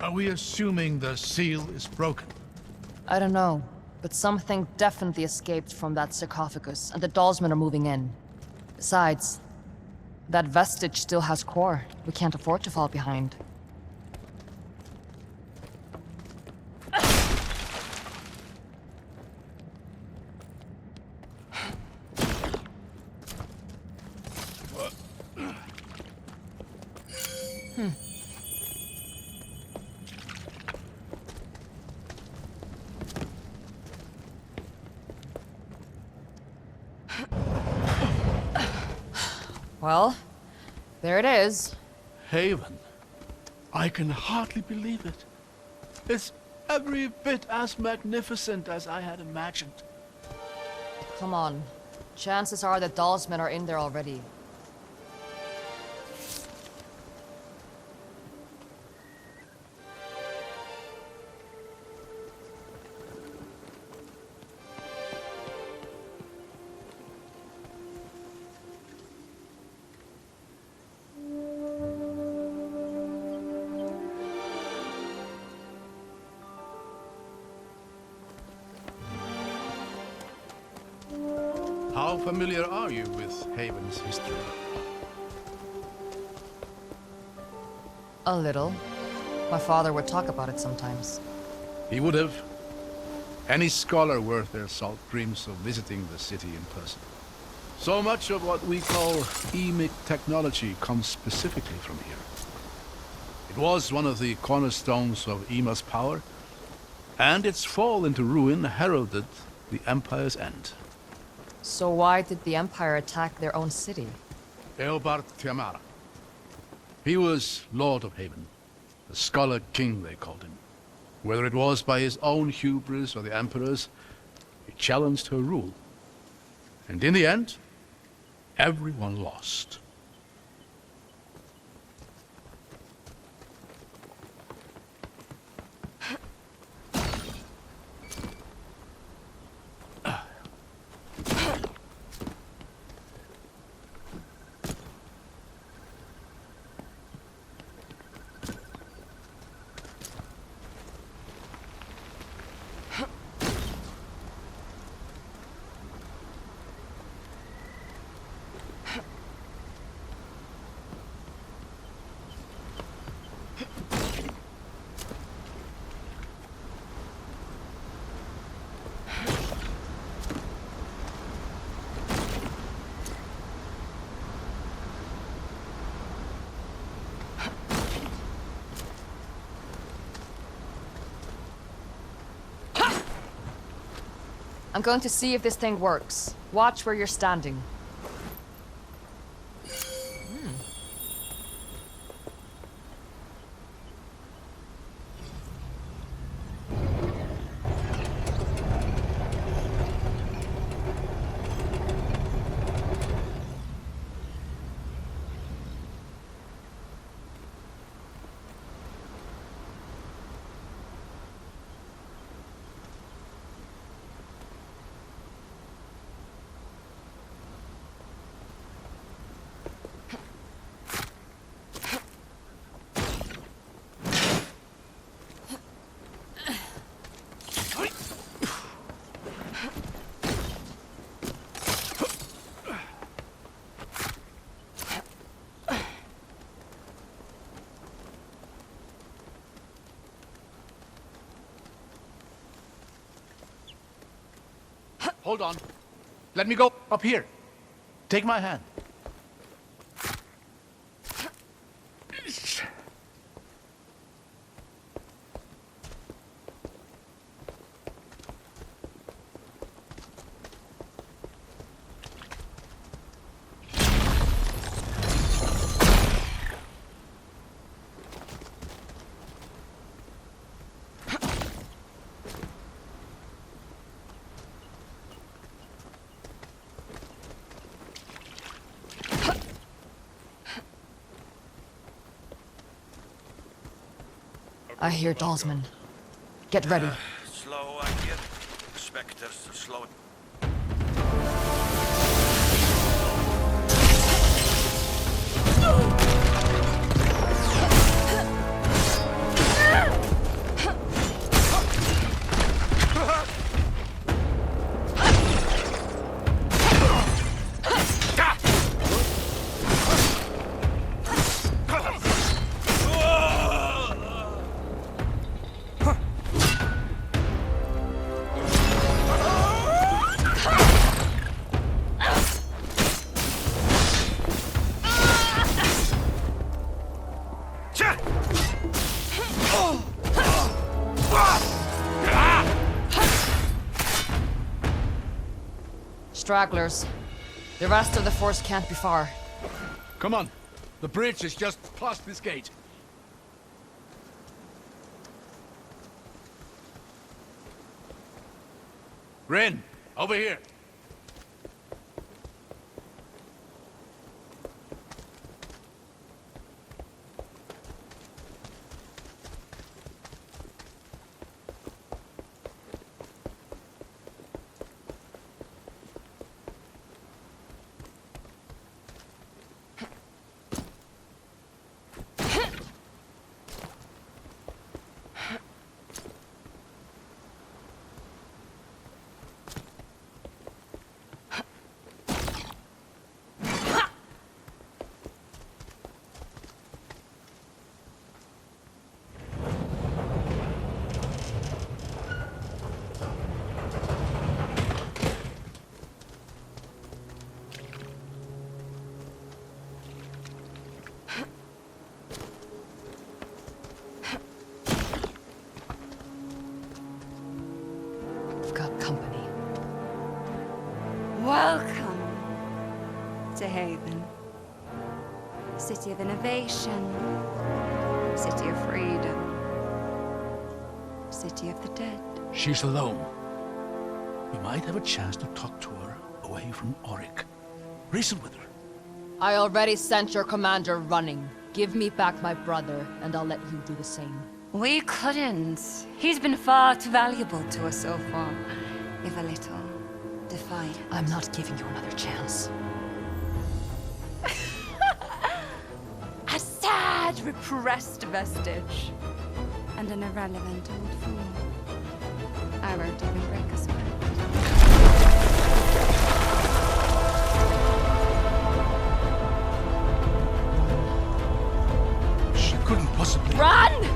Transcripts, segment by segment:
Are we assuming the seal is broken? I don't know, but something definitely escaped from that sarcophagus, and the Dalsmen are moving in. Besides, that vestige still has core. We can't afford to fall behind. Well, there it is. Haven. I can hardly believe it. It's every bit as magnificent as I had imagined. Come on. Chances are the Dalsmen are in there already. How familiar are you with Haven's history? A little. My father would talk about it sometimes. He would have. Any scholar worth their salt dreams of visiting the city in person. So much of what we call emic technology comes specifically from here. It was one of the cornerstones of Ema's power, and its fall into ruin heralded the Empire's end. So why did the Empire attack their own city? Eobard Tiamara. He was Lord of Haven. The Scholar King, they called him. Whether it was by his own hubris or the Emperor's, he challenged her rule. And in the end, everyone lost. I'm going to see if this thing works. Watch where you're standing. Hold on. Let me go up here. Take my hand. I hear Dalsmen. Get ready. Slow, I hear. Expect us to slow it. Stragglers. The rest of the force can't be far. Come on. The bridge is just past this gate. Rin, over here. Company. Welcome to Haven. City of innovation. City of freedom. City of the dead. She's alone. We might have a chance to talk to her away from Auric. Reason with her. I already sent your commander running. Give me back my brother, and I'll let you do the same. We couldn't. He's been far too valuable to us so far. If a little defiant. I'm not giving you another chance. A sad, repressed vestige. And an irrelevant old fool. I won't even break a sweat. She couldn't possibly... Run!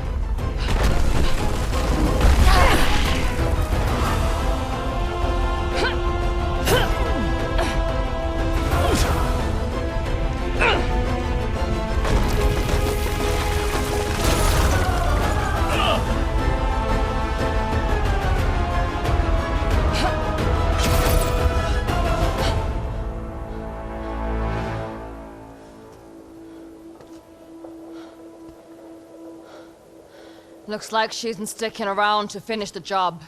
Looks like she isn't sticking around to finish the job.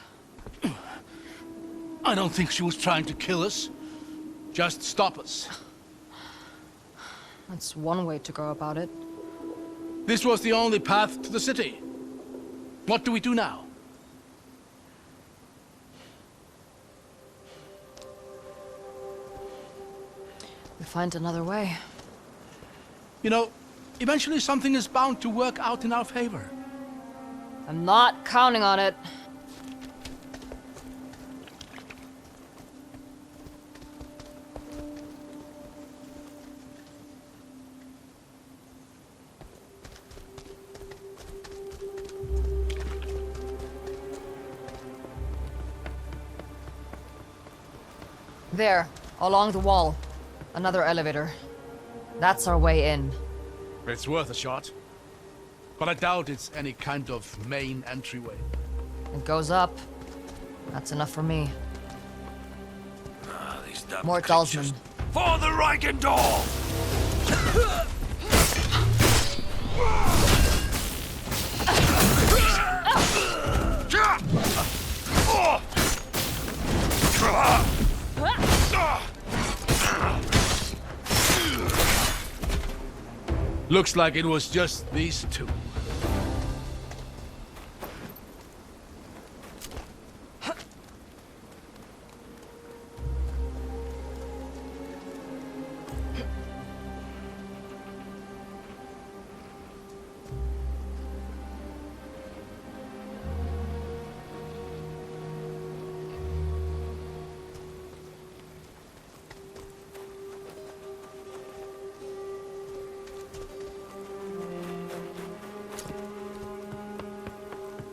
I don't think she was trying to kill us. Just stop us. That's one way to go about it. This was the only path to the city. What do we do now? We find another way. You know, eventually something is bound to work out in our favor. I'm not counting on it. There, along the wall. Another elevator. That's our way in. It's worth a shot. But I doubt it's any kind of main entryway. It goes up. That's enough for me. These damn More creatures. Dalsman. For the Reichendorf! Looks like it was just these two.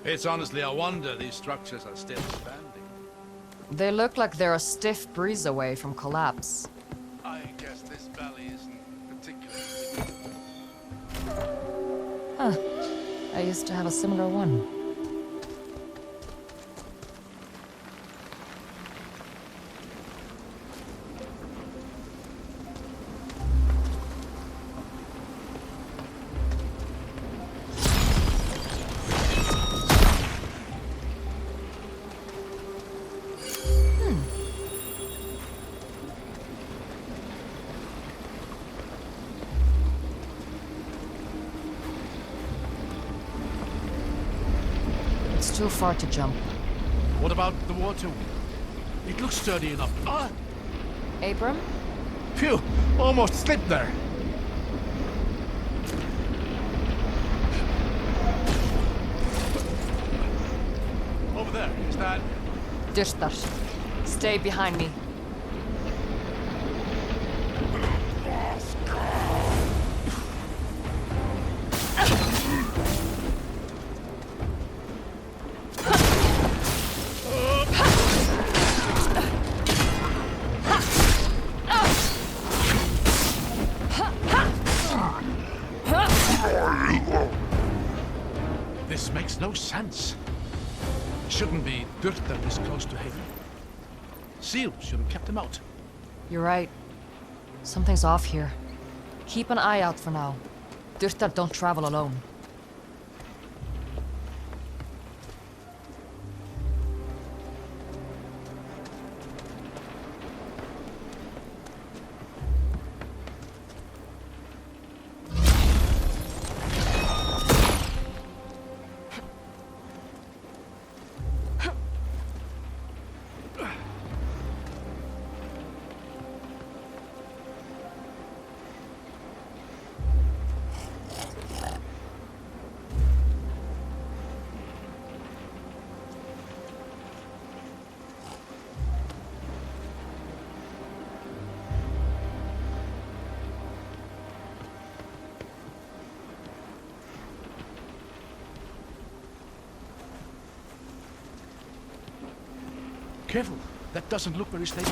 It's honestly a wonder these structures are still standing. They look like they're a stiff breeze away from collapse. I guess this valley isn't particularly... I used to have a similar one. It's too far to jump. What about the water wheel? It looks sturdy enough. Ah! Abram? Phew! Almost slipped there. Over there, is that... Dyrstar. Stay behind me. This makes no sense. Shouldn't be Dyrtar this close to haven. Seals should have kept him out. You're right. Something's off here. Keep an eye out for now. Dyrstar don't travel alone. Careful, that doesn't look very stable.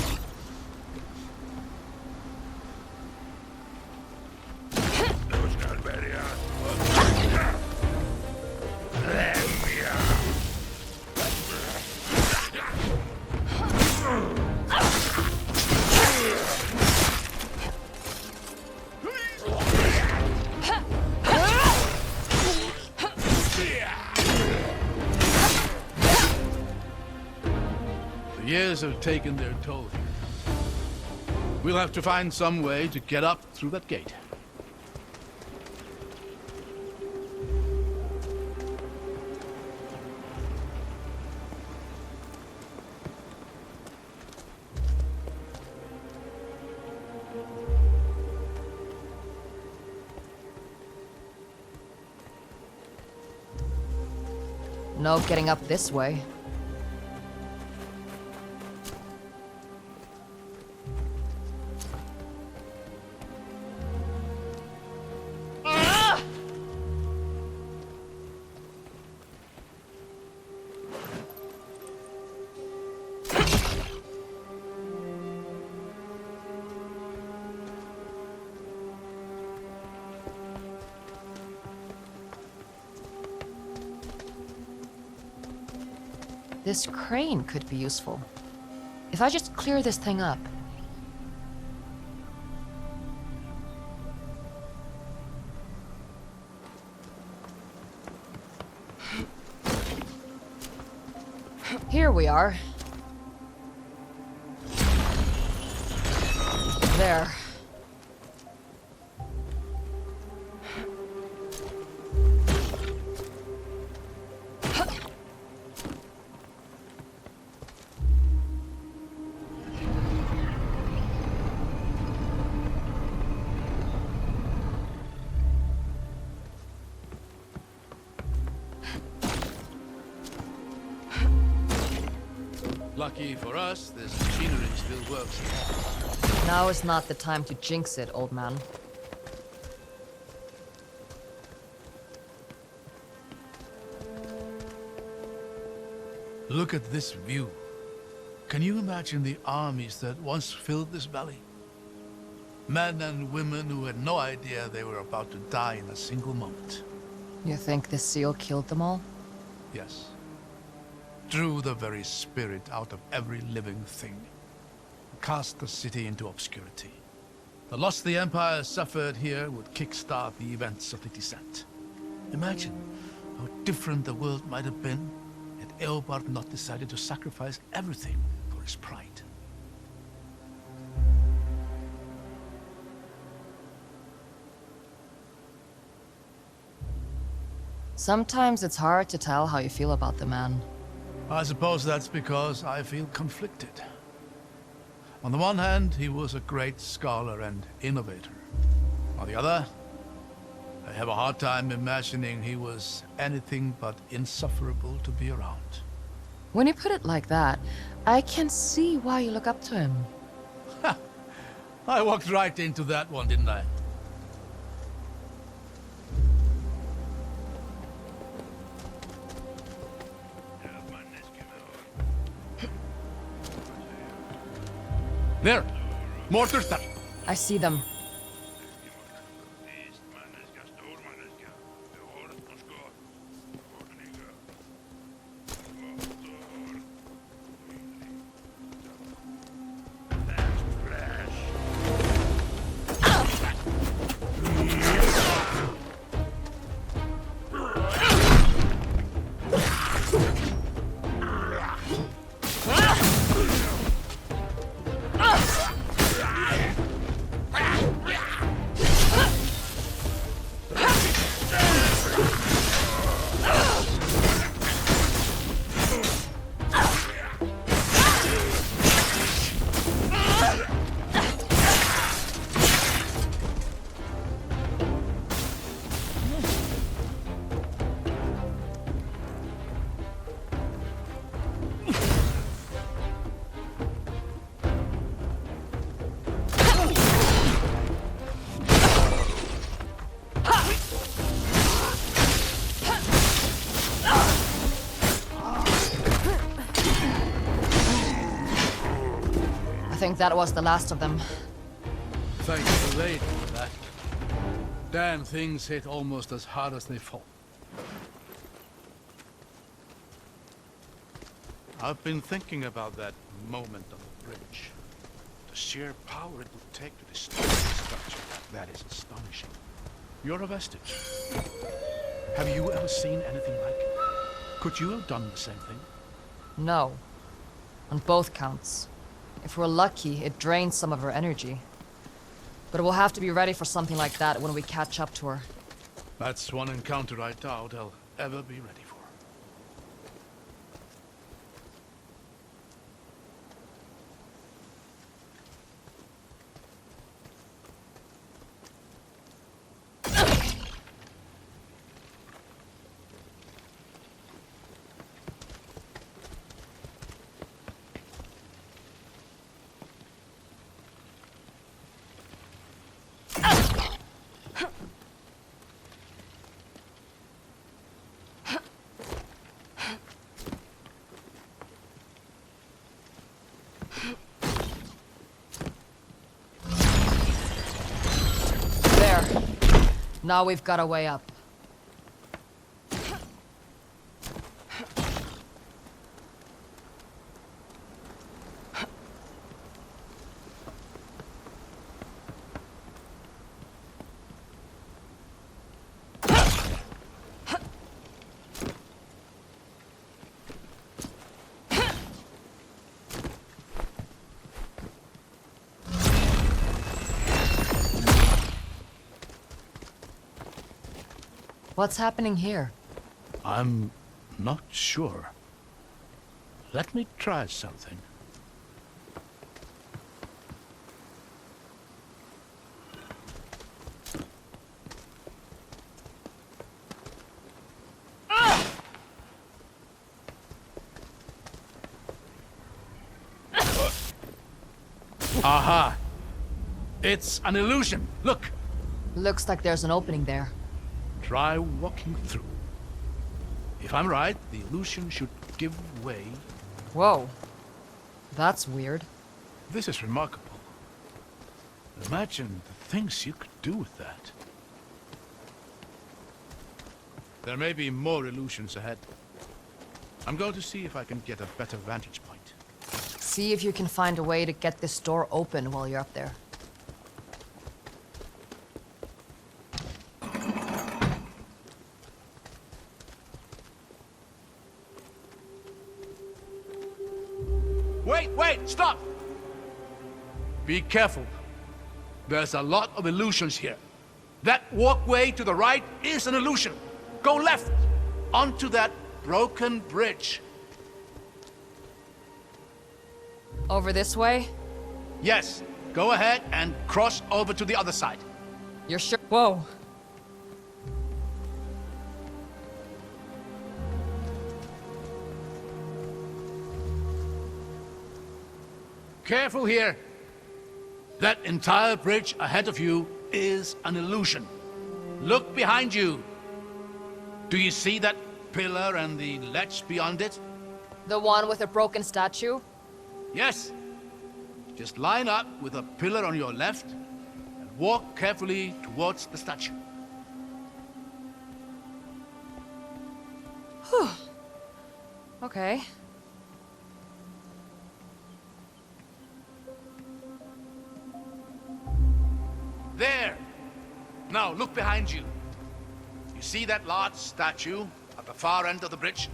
Years have taken their toll here. We'll have to find some way to get up through that gate. No getting up this way. This crane could be useful. If I just clear this thing up. Here we are. There. Lucky for us, this machinery still works. Now is not the time to jinx it, old man. Look at this view. Can you imagine the armies that once filled this valley? Men and women who had no idea they were about to die in a single moment. You think the seal killed them all? Yes. Drew the very spirit out of every living thing. Cast the city into obscurity. The loss the Empire suffered here would kickstart the events of the descent. Imagine how different the world might have been had Eobard not decided to sacrifice everything for his pride. Sometimes it's hard to tell how you feel about the man. I suppose that's because I feel conflicted. On the one hand, he was a great scholar and innovator. On the other, I have a hard time imagining he was anything but insufferable to be around. When you put it like that, I can see why you look up to him. I walked right into that one, didn't I? There! Mortars there! I see them. I think that was the last of them. Thanks to Lady for that. Damn things hit almost as hard as they fall. I've been thinking about that moment on the bridge. The sheer power it would take to destroy a structure like that is astonishing. You're a vestige. Have you ever seen anything like it? Could you have done the same thing? No. On both counts. If we're lucky, it drains some of her energy. But we'll have to be ready for something like that when we catch up to her. That's one encounter I doubt I'll ever be ready for. There. Now we've got a way up. What's happening here? I'm not sure. Let me try something. Aha! It's an illusion. Look! Looks like there's an opening there. Try walking through. If I'm right, the illusion should give way. Whoa. That's weird. This is remarkable. Imagine the things you could do with that. There may be more illusions ahead. I'm going to see if I can get a better vantage point. See if you can find a way to get this door open while you're up there. Wait, stop! Be careful. There's a lot of illusions here. That walkway to the right is an illusion. Go left, onto that broken bridge. Over this way? Yes, go ahead and cross over to the other side. You're sure? Whoa. Careful here. That entire bridge ahead of you is an illusion. Look behind you. Do you see that pillar and the ledge beyond it? The one with a broken statue? Yes. Just line up with a pillar on your left and walk carefully towards the statue. Okay. There! Now look behind you. You see that large statue at the far end of the bridge?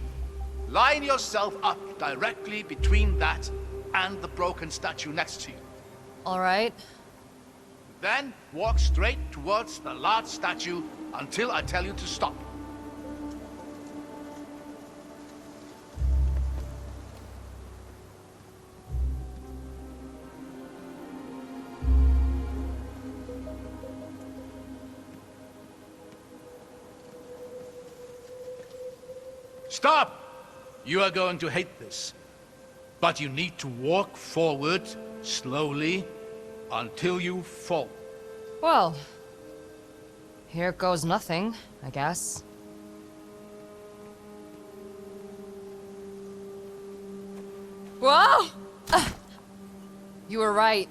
Line yourself up directly between that and the broken statue next to you. All right. Then walk straight towards the large statue until I tell you to stop. Stop! You are going to hate this. But you need to walk forward slowly until you fall. Well, here goes nothing, I guess. Whoa! You were right.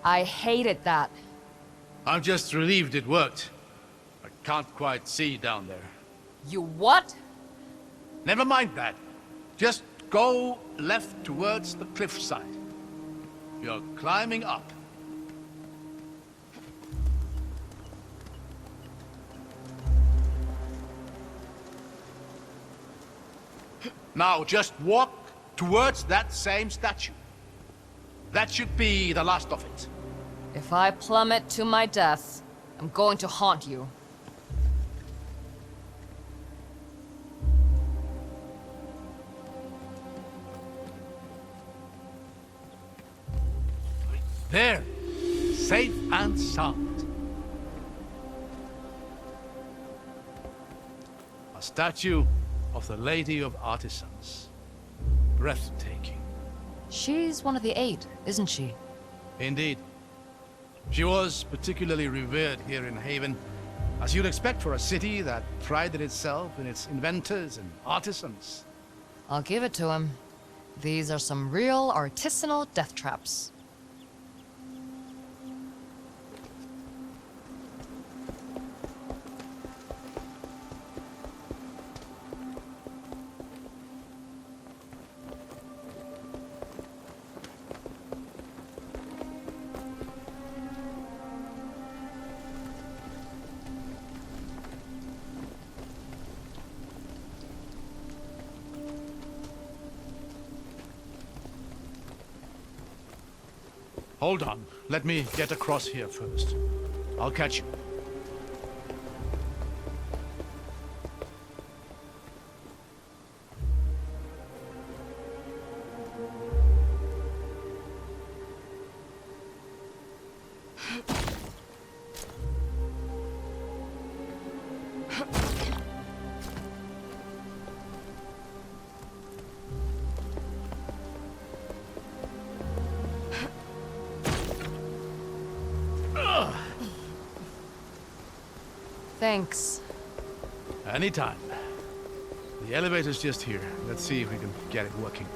I hated that. I'm just relieved it worked. I can't quite see down there. You what? Never mind that. Just go left towards the cliffside. You're climbing up. Now just walk towards that same statue. That should be the last of it. If I plummet to my death, I'm going to haunt you. There, safe and sound. A statue of the Lady of Artisans. Breathtaking. She's one of the 8, isn't she? Indeed. She was particularly revered here in Haven, as you'd expect for a city that prided itself in its inventors and artisans. I'll give it to him. These are some real artisanal death traps. Hold on. Let me get across here first. I'll catch you. Thanks. Anytime. The elevator's just here. Let's see if we can get it working.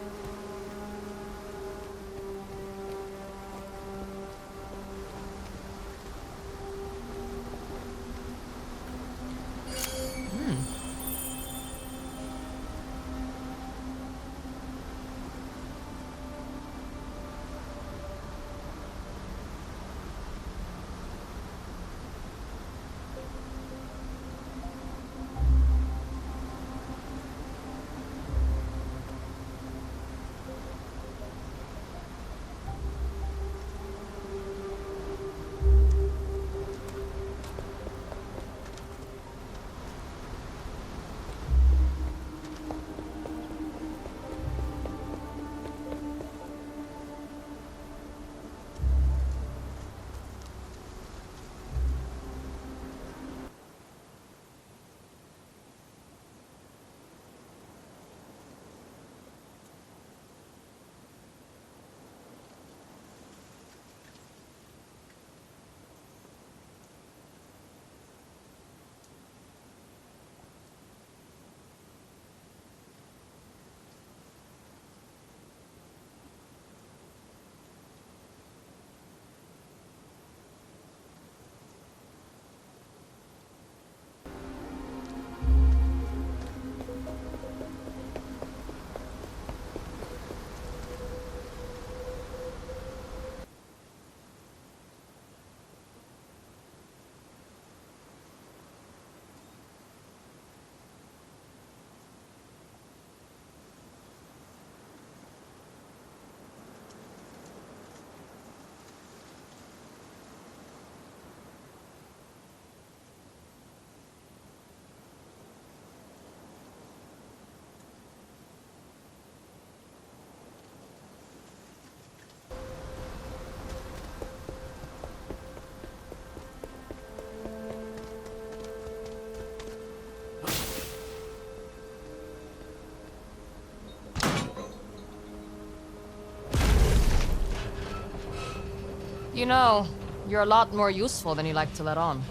You know, you're a lot more useful than you like to let on.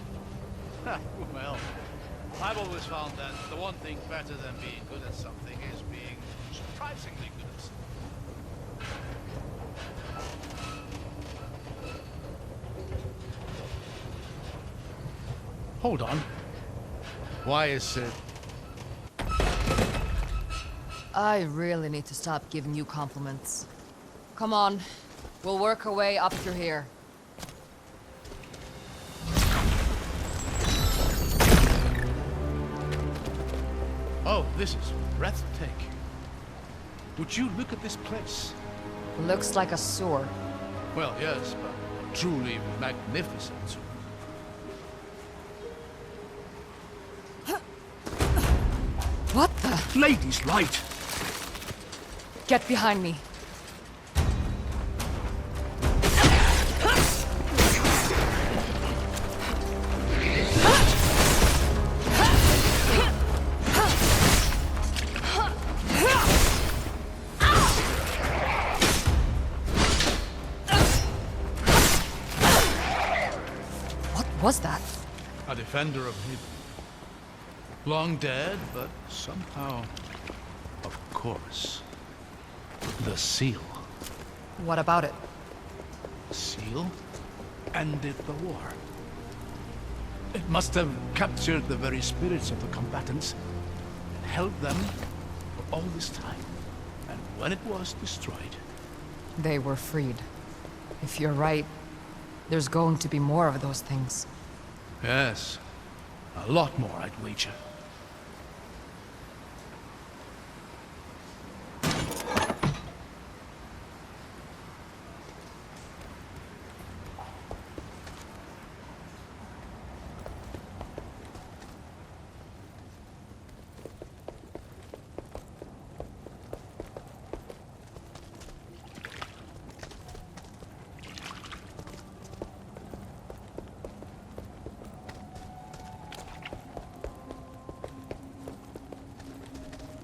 Well, I've always found that the one thing better than being good at something is being surprisingly good at something. Hold on. Why is it... I really need to stop giving you compliments. Come on, we'll work our way up through here. Oh, this is breathtaking. Would you look at this place? Looks like a sewer. Well, yes, but truly magnificent. What the? Ladies, light! Get behind me. What was that? A defender of Haven. Long dead, but somehow, of course. The seal. What about it? Seal ended the war. It must have captured the very spirits of the combatants and held them for all this time. And when it was destroyed, They were freed. If you're right, there's going to be more of those things. yes, a lot more, I'd wager.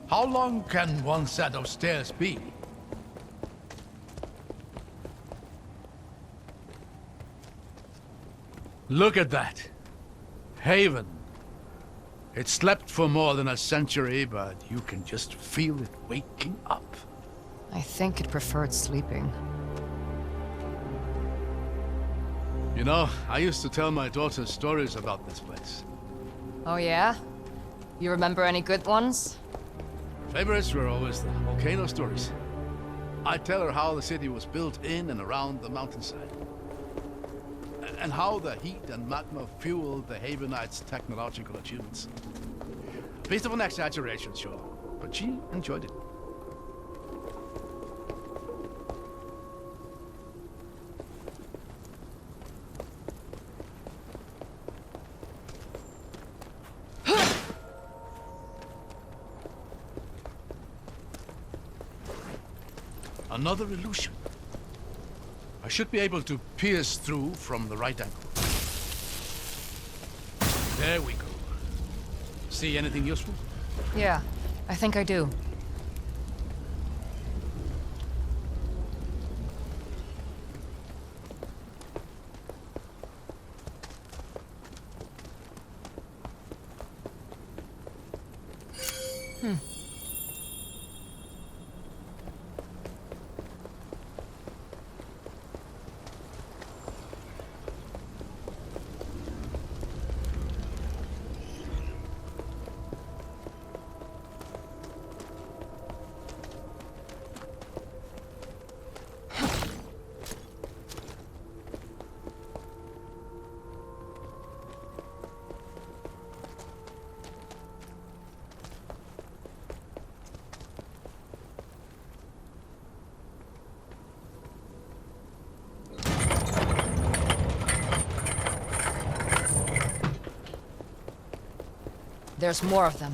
How long can one set of stairs be? Look at that. Haven. It slept for more than a century, but you can just feel it waking up. I think it preferred sleeping. You know, I used to tell my daughters stories about this place. Oh yeah? You remember any good ones? Favorites were always the volcano stories. I'd tell her how the city was built in and around the mountainside. And how the heat and magma fueled the Havenites' technological achievements. A bit of an exaggeration, sure, but she enjoyed it. Another illusion. I should be able to pierce through from the right angle. There we go. See anything useful? Yeah, I think I do. There's more of them.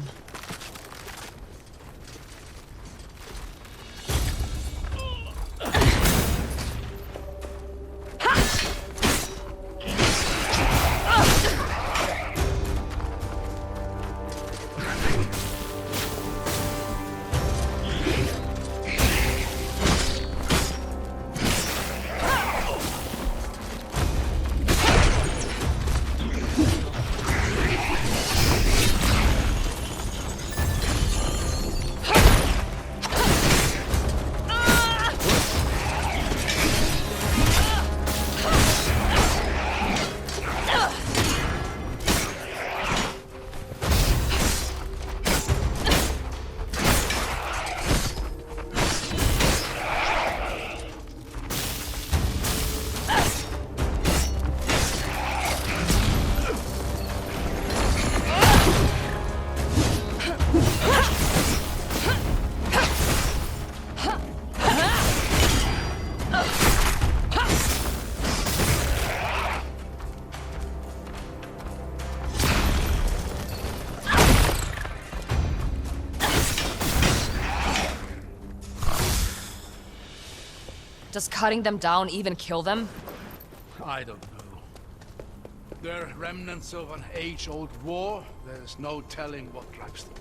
Does cutting them down even kill them? I don't know. They're remnants of an age-old war. There's no telling what drives them.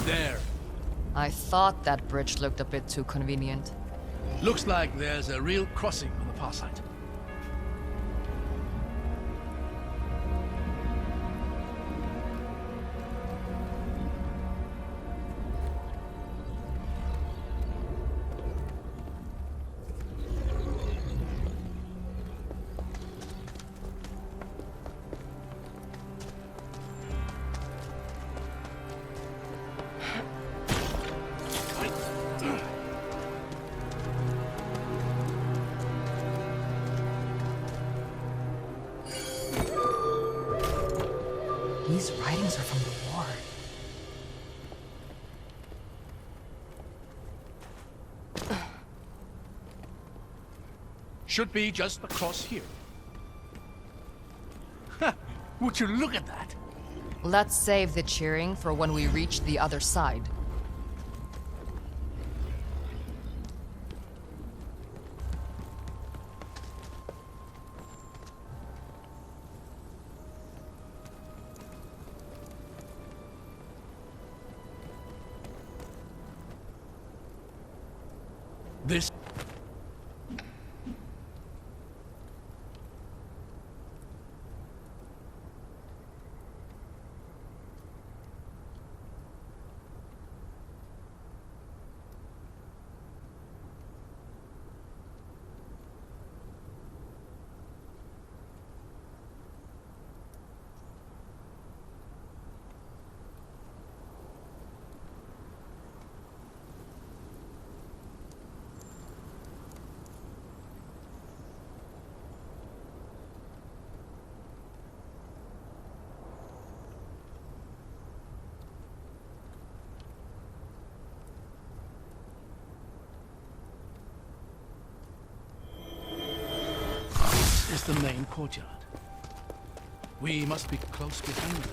There. I thought that bridge looked a bit too convenient. Looks like there's a real crossing on the far side. These writings are from the war. Should be just across here. Would you look at that? Let's save the cheering for when we reach the other side. This... is the main courtyard. We must be close behind them.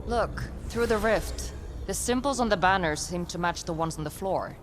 Look, through the rift. The symbols on the banners seem to match the ones on the floor.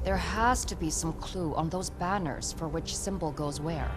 There has to be some clue on those banners for which symbol goes where.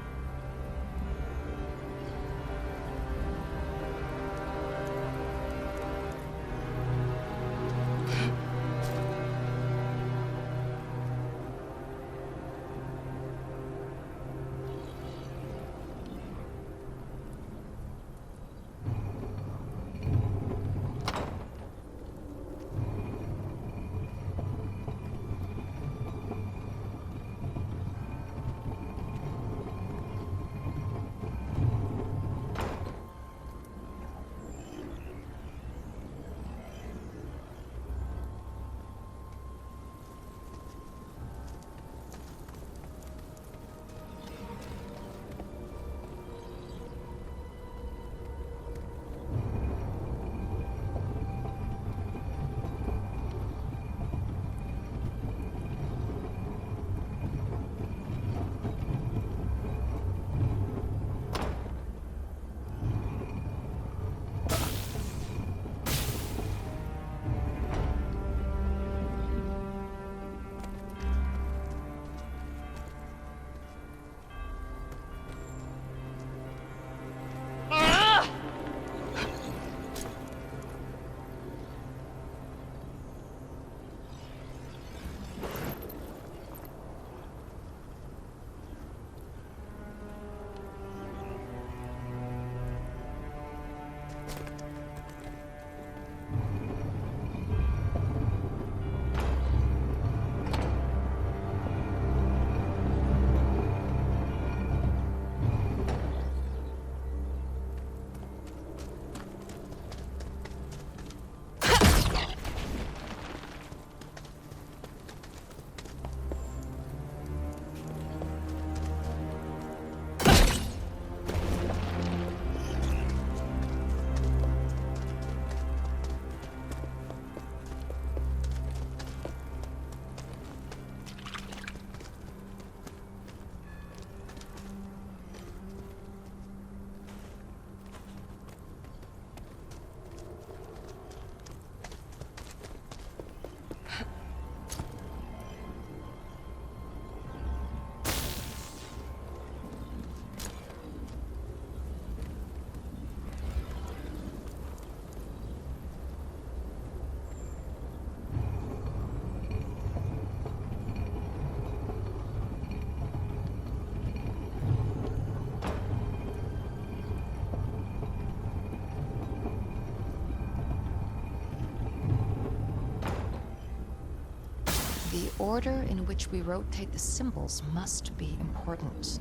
The order in which we rotate the symbols must be important.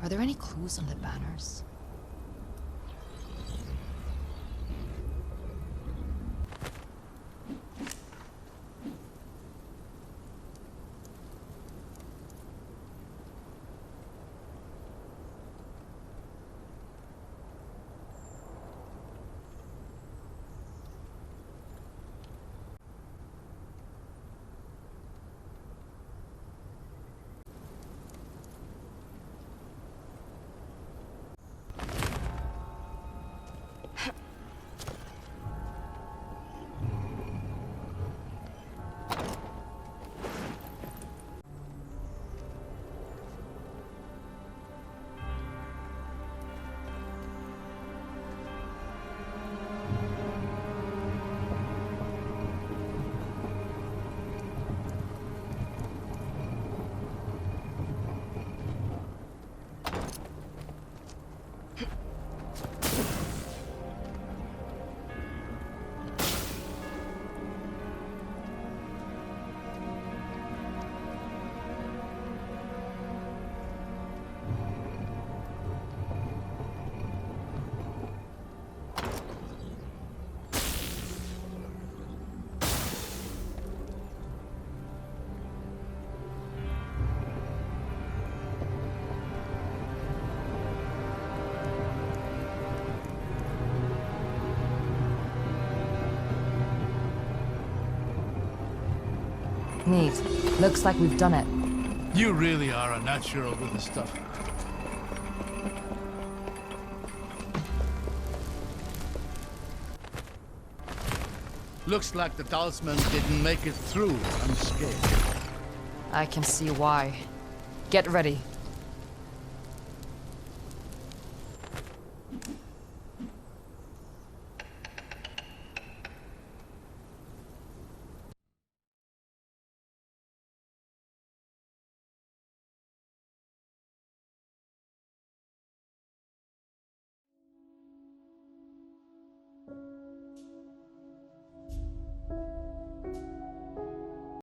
Are there any clues on the banners? Neat. Looks like we've done it. You really are a natural with the stuff. Looks like the talisman didn't make it through unscathed. I can see why. Get ready.